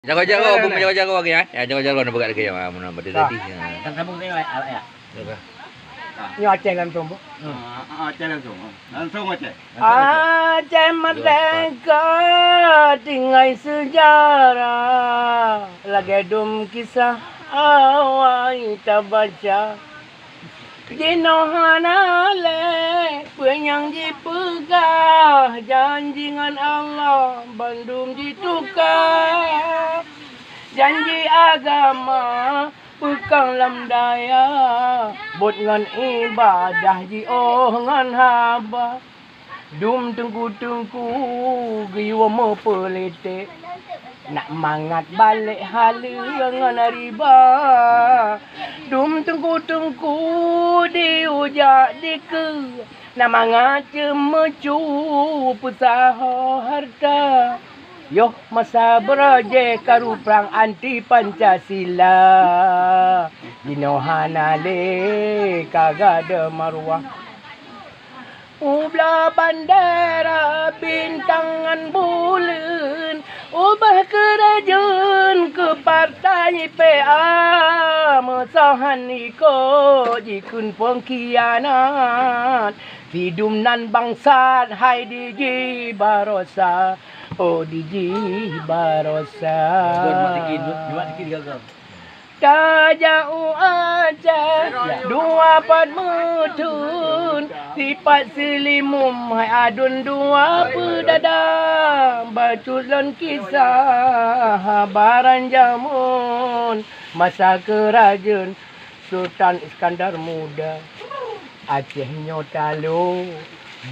Jaga-jaga, bum jaga-jaga lagi ya. Ya jaga-jaga nak berat lagi ya. Mun nak berdiri tadi. Kan sambung tengok ya. Ni Aceh langsung bu. Aceh langsung. Langsung Aceh. Aceh merdeka tinggal sejarah. Lagi dum kisah awal kita baca. Dinohana le penyang dipegah janji dengan Allah bandum ditukar janji agama pekang lam daya bot ngan ibadah ji oh ngan haba dum tengku-tengku giwa mo pelete nak mangat balik hala ngan riba dum tengku-tengku di ujak di ke nak mangat cemecu pesaha harta yo masa beraje karu perang anti Pancasila dinohana le kagada marwah ublah bandera bintangan bulan ubah kerajaan ke partai PA mesahan iko jikun pengkhianat hidum nan bangsa hai diji barosa oh diji barosa Tajau Aceh dua pat mutun sifat selimum hai adun dua pedada baculon kisah baran jamun masa kerajaan Sultan Iskandar Muda Aceh nyotalo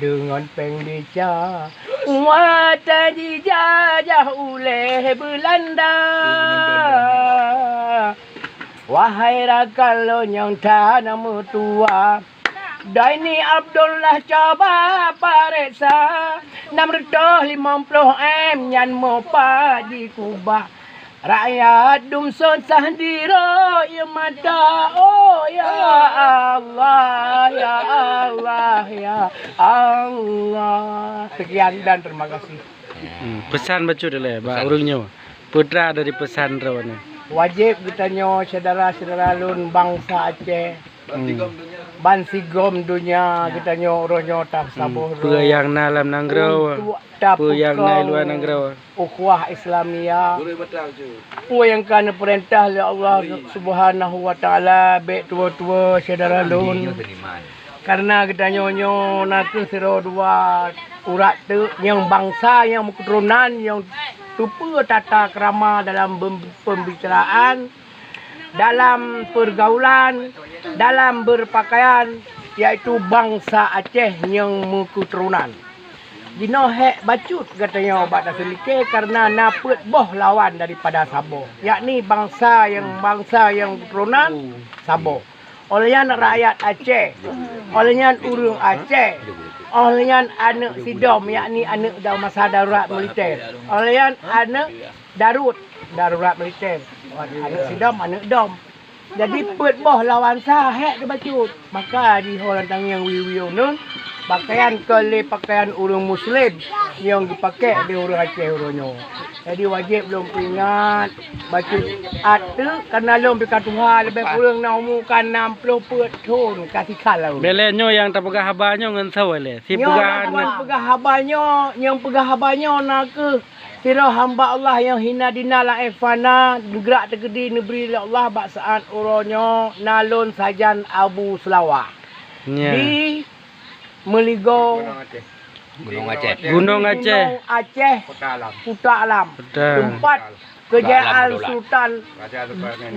dengan pengbeca wata dijajah oleh Belanda wahai rakal yang tanah mutua Daini Abdullah coba pareksa 650 nyan mopa di Kubah rakyat dumsun sahdiro ya mata oh ya Allah ya Allah ya Allah sekian dan terima kasih pesan baca dulu ya urungnya putra dari pesan rawan wajib kita nyo saudara-saudara lun bangsa Aceh ban sigom dunia kita nyo rohnyo tak sabuh pe yang nalam nangrau pe yang nai luar nangrau ukhuwah Islamiyah pu yang kana perintah oleh Allah Subhanahu wa taala baik tua-tua saudara lun karena kita nyo nak siro dua urat tu yang bangsa yang keturunan yang tupa tata krama dalam pembicaraan dalam pergaulan dalam berpakaian iaitu bangsa Aceh yang keturunan dino hek bacut katanya obat daselike karena napet boh lawan daripada Sabah yakni bangsa yang keturunan Sabah olehnya rakyat Aceh olehnya urang Aceh olehnya anak sidom yakni anak masa darurat militer olehnya anak darurat militer anak sidom anak dom jadi pet boh lawan sahek dia bacut maka di holantang yang wiwiu nun pakaian kele pakaian urang muslim yang dipakai di urang Aceh uronyo jadi wajib belum ingat bacut atu karena belum dikatuha lebih kurang naumukan 60 pet thun kasih kalau belenyo yang tak pegah habanyo ngan sawale si pegah pegah habanyo yang pegah habanyo nak ke sira hamba Allah yang hina dina la efana gerak tegedi negeri Allah baksaan uronyo nalun sajan Abu Selawah di Meligo Gunung Aceh Kuta Alam tempat kejayaan Sultan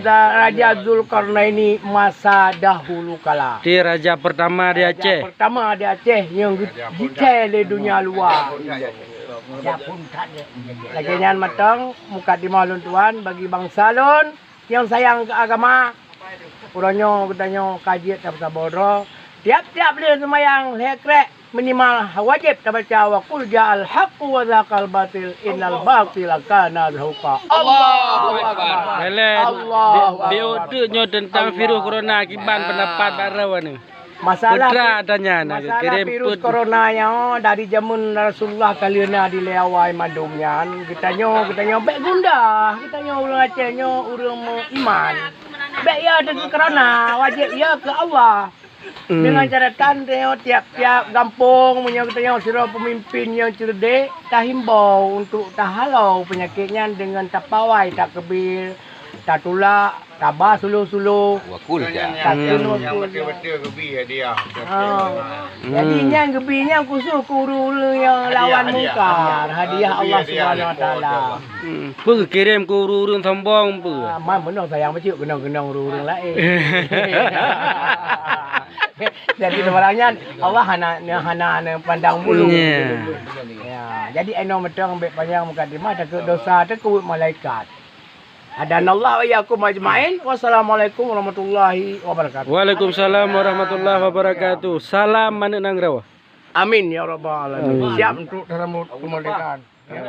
Raja Zulkarnaini masa dahulu kala di raja pertama di Aceh yang detail di dunia luar lagi nyan matang muka di malun tuan bagi bangsa lun yang sayang ke agama uronyo katanya kaji tak saboro tiap-tiap dia semayang lekrek minimal wajib baca wa qul ja'al haqqu wa zaqal batil innal batila kana zahuqa Allahu akbar Allah biodenya tentang virus corona akibat pendapat baru ni Masalah Putra tanya nak masalah kirim virus put. corona yang dari zaman Rasulullah kaliana di lewai madungnya kita nyo baik gundah kita nyo urang Aceh nyo urang iman baik ya dengan corona wajib ya ke Allah dengan catatan tengok tiap-tiap kampung punya kita nyo sira pemimpin yang cerdik tak himbau untuk tak halau penyakitnya dengan tak pawai tak kebir tak tulak tabah suluh-suluh Wakul je. tak kena wakul. Betul-betul kebi dia. Jadi yang gebinya khusus guru-guru yang lawan mungkar. Hadiah Allah Subhanahu Wa Taala. Pu kirim ke urung sombong pu. Man benar sayang macam genong-genong guru-guru lain. Jadi sebenarnya Allah hana pandang bulu. Ya, jadi eno metong ambek panjang mukadimah takut dosa takut malaikat. Adanallahu wa iyyakum ajmain. Wassalamualaikum warahmatullahi wabarakatuh. Waalaikumsalam warahmatullahi wabarakatuh. Salam mana nang rawa. Amin ya rabbal alamin. Siap untuk dalam kemerdekaan. Ya.